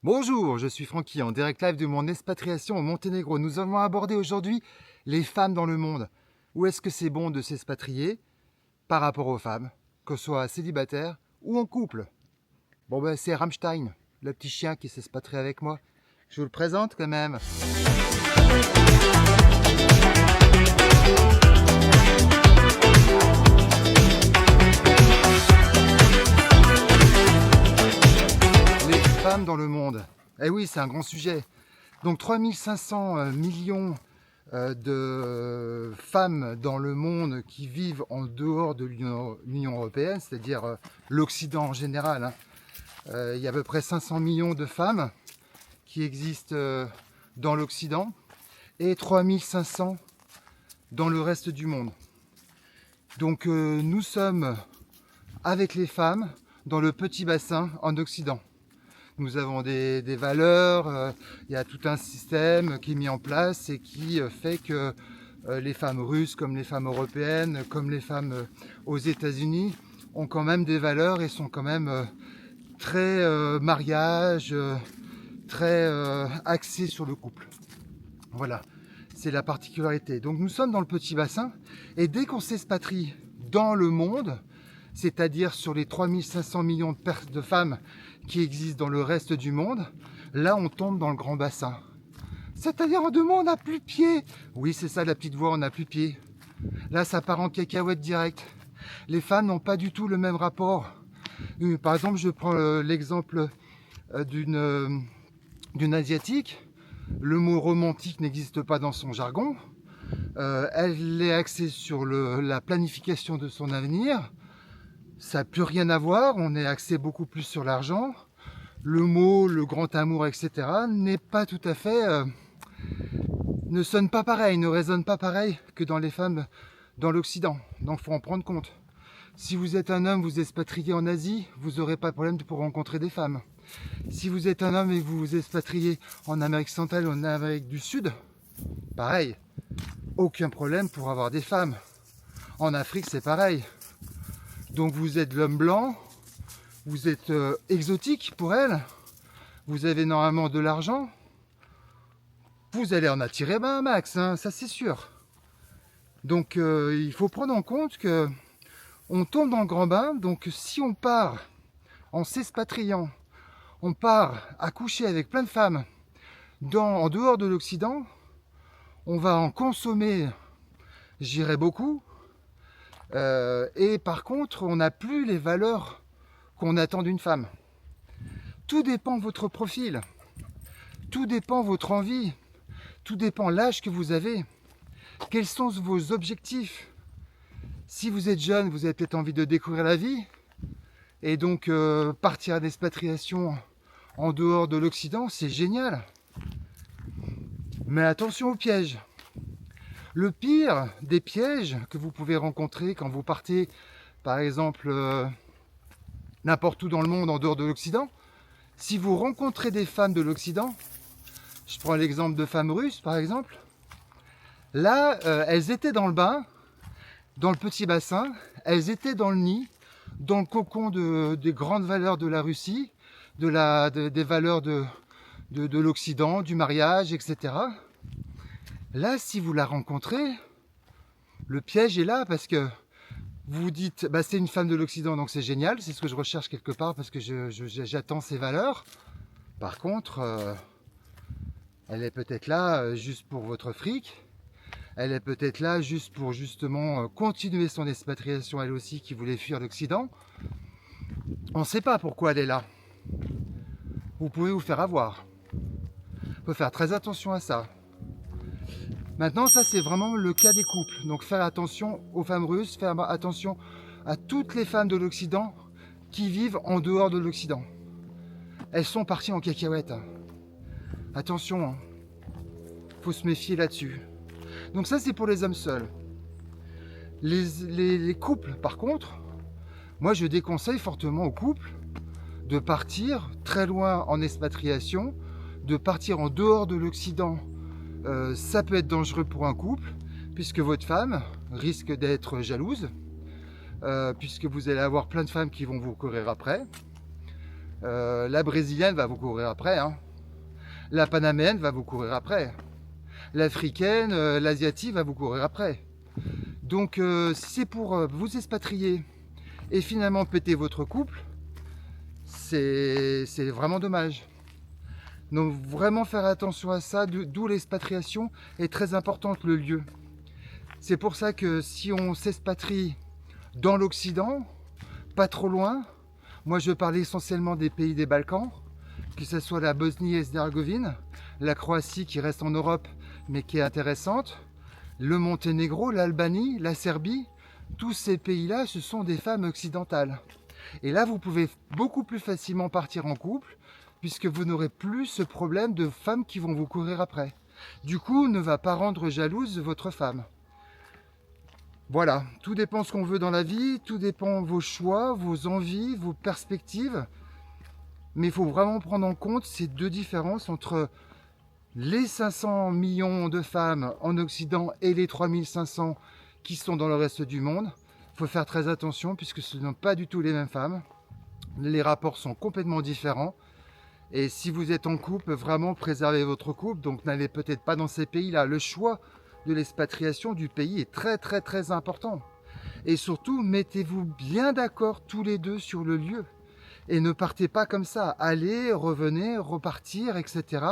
Bonjour, je suis Francky en direct live de mon expatriation au Monténégro. Nous allons aborder aujourd'hui les femmes dans le monde. Où est-ce que c'est bon de s'expatrier par rapport aux femmes, que ce soit célibataire ou en couple? Bon ben c'est Rammstein, le petit chien qui s'expatrie avec moi. Je vous le présente quand même. Les femmes dans le monde. Eh oui, c'est un grand sujet. Donc 3500 millions de femmes dans le monde qui vivent en dehors de l'Union européenne, c'est-à-dire l'Occident en général. Il y a à peu près 500 millions de femmes qui existent dans l'Occident et 3500 dans le reste du monde. Donc nous sommes avec les femmes dans le petit bassin en Occident. Nous avons des valeurs, il y a tout un système qui est mis en place et qui fait que les femmes russes, comme les femmes européennes, comme les femmes aux États-Unis, ont quand même des valeurs et sont quand même très mariage, très axées sur le couple. Voilà, c'est la particularité. Donc nous sommes dans le petit bassin et dès qu'on s'expatrie dans le monde, c'est-à-dire sur les 3500 millions de femmes qui existent dans le reste du monde, là on tombe dans le grand bassin. C'est-à-dire en 2 mots, on n'a plus de pied. Oui, c'est ça la petite voix, on n'a plus de pied. Là, ça part en cacahuète direct. Les femmes n'ont pas du tout le même rapport. Par exemple, je prends l'exemple d'une asiatique. Le mot romantique n'existe pas dans son jargon. Elle est axée sur la planification de son avenir. Ça n'a plus rien à voir, on est axé beaucoup plus sur l'argent. Le mot, le grand amour, etc. n'est pas tout à fait... ne sonne pas pareil, ne résonne pas pareil que dans les femmes dans l'Occident. Donc il faut en prendre compte. Si vous êtes un homme, vous expatriez en Asie, vous n'aurez pas de problème pour rencontrer des femmes. Si vous êtes un homme et vous vous expatriez en Amérique centrale ou en Amérique du Sud, pareil, aucun problème pour avoir des femmes. En Afrique, c'est pareil. Donc vous êtes l'homme blanc, vous êtes exotique pour elle, vous avez normalement de l'argent, vous allez en attirer un max, hein, ça c'est sûr. Donc il faut prendre en compte que on tombe dans le grand bain, donc si on part en s'expatriant, on part à coucher avec plein de femmes en dehors de l'Occident, on va en consommer, j'irai beaucoup. Et par contre, on n'a plus les valeurs qu'on attend d'une femme. Tout dépend de votre profil, tout dépend de votre envie, tout dépend de l'âge que vous avez, quels sont vos objectifs. Si vous êtes jeune, vous avez peut-être envie de découvrir la vie, et donc partir à l'expatriation en dehors de l'Occident, c'est génial. Mais attention aux pièges. Le pire des pièges que vous pouvez rencontrer quand vous partez, par exemple, n'importe où dans le monde en dehors de l'Occident, si vous rencontrez des femmes de l'Occident, je prends l'exemple de femmes russes par exemple, là, elles étaient dans le bain, dans le petit bassin, elles étaient dans le nid, dans le cocon des grandes valeurs de la Russie, des valeurs de l'Occident, du mariage, etc. Là, si vous la rencontrez, le piège est là parce que vous vous dites, bah, c'est une femme de l'Occident, donc c'est génial, c'est ce que je recherche quelque part parce que j'attends ces valeurs. Par contre, elle est peut-être là juste pour votre fric, elle est peut-être là juste pour justement continuer son expatriation, elle aussi qui voulait fuir l'Occident. On ne sait pas pourquoi elle est là. Vous pouvez vous faire avoir. Il faut faire très attention à ça. Maintenant, ça c'est vraiment le cas des couples. Donc faire attention aux femmes russes, faire attention à toutes les femmes de l'Occident qui vivent en dehors de l'Occident. Elles sont parties en cacahuète. Attention, hein. Faut se méfier là-dessus. Donc ça c'est pour les hommes seuls. Les couples par contre, moi je déconseille fortement aux couples de partir très loin en expatriation, de partir en dehors de l'Occident. Ça peut être dangereux pour un couple, puisque votre femme risque d'être jalouse, puisque vous allez avoir plein de femmes qui vont vous courir après. La brésilienne va vous courir après, hein. La panaméenne va vous courir après. L'africaine, l'asiatique va vous courir après. Donc si c'est pour vous expatrier et finalement péter votre couple, c'est vraiment dommage. Donc vraiment faire attention à ça, d'où l'expatriation est très importante, le lieu. C'est pour ça que si on s'expatrie dans l'Occident, pas trop loin, moi je parlais essentiellement des pays des Balkans, que ce soit la Bosnie-Herzégovine, la Croatie qui reste en Europe mais qui est intéressante, le Monténégro, l'Albanie, la Serbie, tous ces pays-là, ce sont des femmes occidentales. Et là, vous pouvez beaucoup plus facilement partir en couple, puisque vous n'aurez plus ce problème de femmes qui vont vous courir après. Du coup, ne va pas rendre jalouse votre femme. Voilà, tout dépend ce qu'on veut dans la vie, tout dépend vos choix, vos envies, vos perspectives. Mais il faut vraiment prendre en compte ces deux différences entre les 500 millions de femmes en Occident et les 3500 qui sont dans le reste du monde. Il faut faire très attention puisque ce ne sont pas du tout les mêmes femmes. Les rapports sont complètement différents. Et si vous êtes en couple, vraiment préservez votre couple. Donc n'allez peut-être pas dans ces pays-là. Le choix de l'expatriation du pays est très très très important. Et surtout, mettez-vous bien d'accord tous les deux sur le lieu. Et ne partez pas comme ça, allez, revenez, repartir, etc.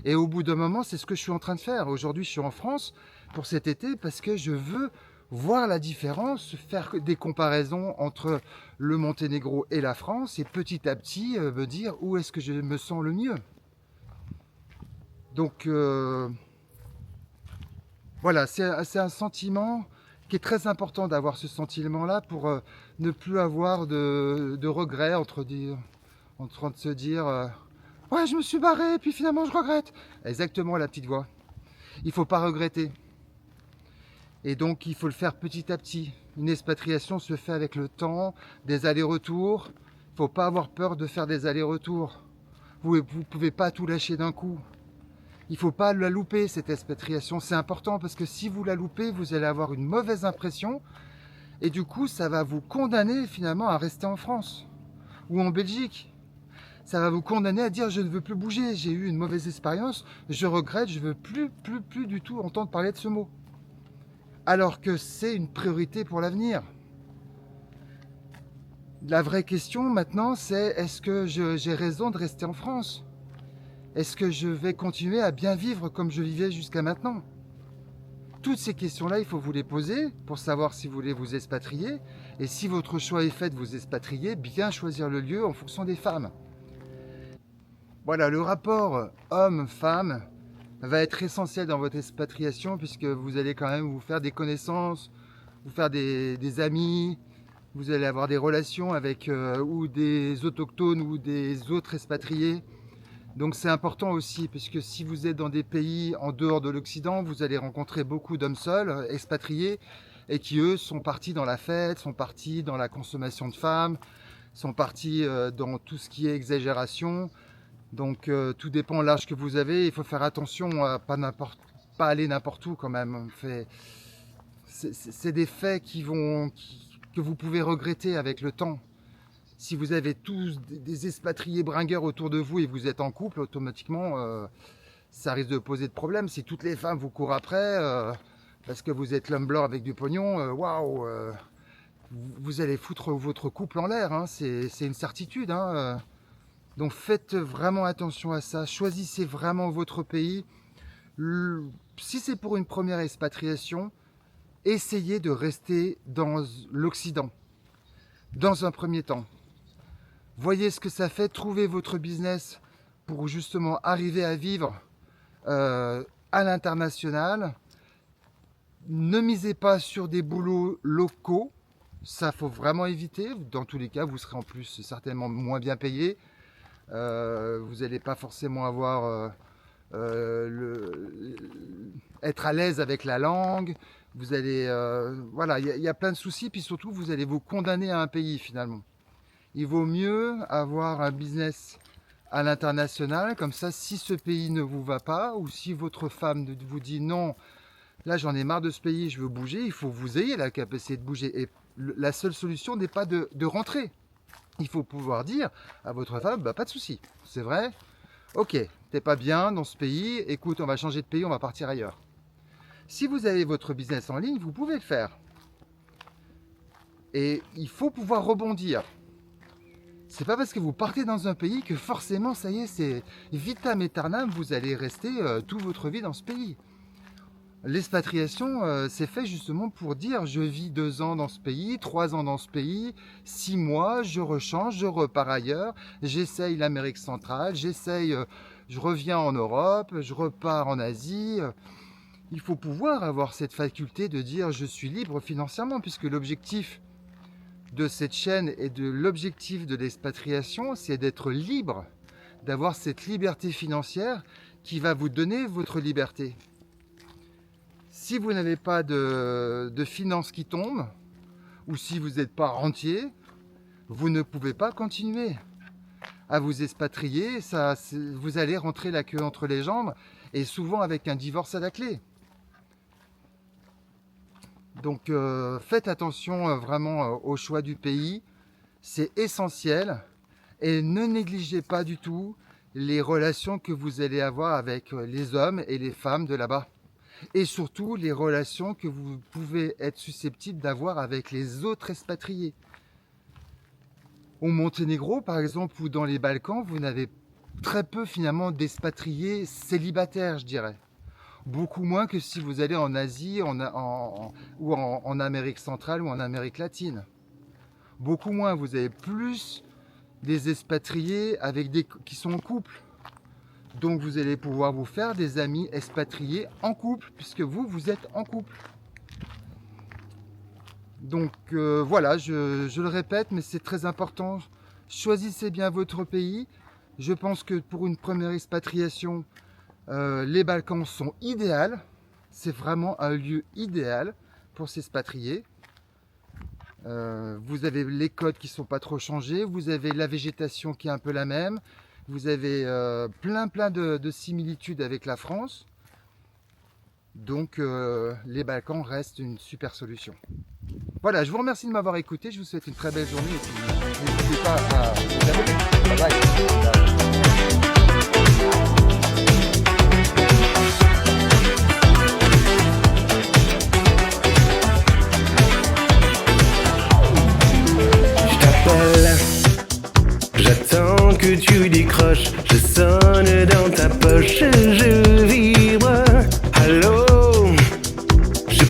Et au bout d'un moment, c'est ce que je suis en train de faire. Aujourd'hui, je suis en France pour cet été parce que je veux voir la différence, faire des comparaisons entre le Monténégro et la France et petit à petit me dire où est-ce que je me sens le mieux. Donc voilà, c'est un sentiment qui est très important d'avoir ce sentiment-là pour ne plus avoir de regrets en train de se dire ouais, je me suis barré et puis finalement je regrette. Exactement, la petite voix. Il ne faut pas regretter. Et donc il faut le faire petit à petit. Une expatriation se fait avec le temps, des allers-retours. Il ne faut pas avoir peur de faire des allers-retours. Vous ne pouvez pas tout lâcher d'un coup. Il ne faut pas la louper, cette expatriation. C'est important parce que si vous la loupez, vous allez avoir une mauvaise impression. Et du coup, ça va vous condamner finalement à rester en France ou en Belgique. Ça va vous condamner à dire je ne veux plus bouger, j'ai eu une mauvaise expérience, je regrette, je ne veux plus du tout entendre parler de ce mot. Alors que c'est une priorité pour l'avenir. La vraie question maintenant, c'est est-ce que j'ai raison de rester en France ? Est-ce que je vais continuer à bien vivre comme je vivais jusqu'à maintenant ? Toutes ces questions-là, il faut vous les poser pour savoir si vous voulez vous expatrier. Et si votre choix est fait de vous expatrier, bien choisir le lieu en fonction des femmes. Voilà, le rapport homme-femme va être essentiel dans votre expatriation puisque vous allez quand même vous faire des connaissances, vous faire des amis, vous allez avoir des relations avec ou des autochtones ou des autres expatriés. Donc c'est important aussi, puisque si vous êtes dans des pays en dehors de l'Occident, vous allez rencontrer beaucoup d'hommes seuls, expatriés, et qui eux sont partis dans la fête, sont partis dans la consommation de femmes, sont partis dans tout ce qui est exagération. Donc tout dépend de l'âge que vous avez, il faut faire attention à pas aller n'importe où quand même. C'est des faits que vous pouvez regretter avec le temps. Si vous avez tous des expatriés bringueurs autour de vous et vous êtes en couple, automatiquement, ça risque de poser de problèmes. Si toutes les femmes vous courent après, parce que vous êtes l'homme blanc avec du pognon, waouh, vous allez foutre votre couple en l'air, hein, c'est une certitude. Hein. Donc faites vraiment attention à ça, choisissez vraiment votre pays. Si c'est pour une première expatriation, essayez de rester dans l'Occident, dans un premier temps. Voyez ce que ça fait, trouvez votre business pour justement arriver à vivre à l'international. Ne misez pas sur des boulots locaux, ça faut vraiment éviter. Dans tous les cas, vous serez en plus certainement moins bien payé. Vous n'allez pas forcément avoir être à l'aise avec la langue. Vous allez, voilà, il y a plein de soucis, puis surtout vous allez vous condamner à un pays finalement. Il vaut mieux avoir un business à l'international, comme ça si ce pays ne vous va pas, ou si votre femme vous dit non, là j'en ai marre de ce pays, je veux bouger, il faut que vous ayez la capacité de bouger. Et la seule solution n'est pas de rentrer. il faut pouvoir dire à votre femme, bah, pas de souci, c'est vrai, ok, t'es pas bien dans ce pays, écoute, on va changer de pays, on va partir ailleurs. Si vous avez votre business en ligne, vous pouvez le faire. Et il faut pouvoir rebondir. C'est pas parce que vous partez dans un pays que forcément, ça y est, c'est vitam aeternam, vous allez rester toute votre vie dans ce pays. L'expatriation, c'est fait justement pour dire je vis 2 ans dans ce pays, 3 ans dans ce pays, 6 mois, je rechange, je repars ailleurs, j'essaye l'Amérique centrale, je reviens en Europe, je repars en Asie. Il faut pouvoir avoir cette faculté de dire je suis libre financièrement, puisque l'objectif de cette chaîne et de l'objectif de l'expatriation, c'est d'être libre, d'avoir cette liberté financière qui va vous donner votre liberté. Si vous n'avez pas de finances qui tombent, ou si vous n'êtes pas rentier, vous ne pouvez pas continuer à vous expatrier. Vous allez rentrer la queue entre les jambes, et souvent avec un divorce à la clé. Donc faites attention vraiment au choix du pays, c'est essentiel, et ne négligez pas du tout les relations que vous allez avoir avec les hommes et les femmes de là-bas. Et surtout les relations que vous pouvez être susceptibles d'avoir avec les autres expatriés. Au Monténégro, par exemple, ou dans les Balkans, vous n'avez très peu finalement d'expatriés célibataires, je dirais. Beaucoup moins que si vous allez en Asie ou en Amérique centrale ou en Amérique latine. Beaucoup moins, vous avez plus des expatriés qui sont en couple. Donc vous allez pouvoir vous faire des amis expatriés en couple, puisque vous êtes en couple. Donc voilà, je le répète, mais c'est très important. Choisissez bien votre pays. Je pense que pour une première expatriation, les Balkans sont idéaux. C'est vraiment un lieu idéal pour s'expatrier. Vous avez les codes qui ne sont pas trop changés. Vous avez la végétation qui est un peu la même. Vous avez plein de similitudes avec la France. Donc les Balkans restent une super solution. Voilà, je vous remercie de m'avoir écouté. Je vous souhaite une très belle journée. Et puis, n'hésitez pas à vous abonner. Bye bye. J'attends que tu décroches, je sens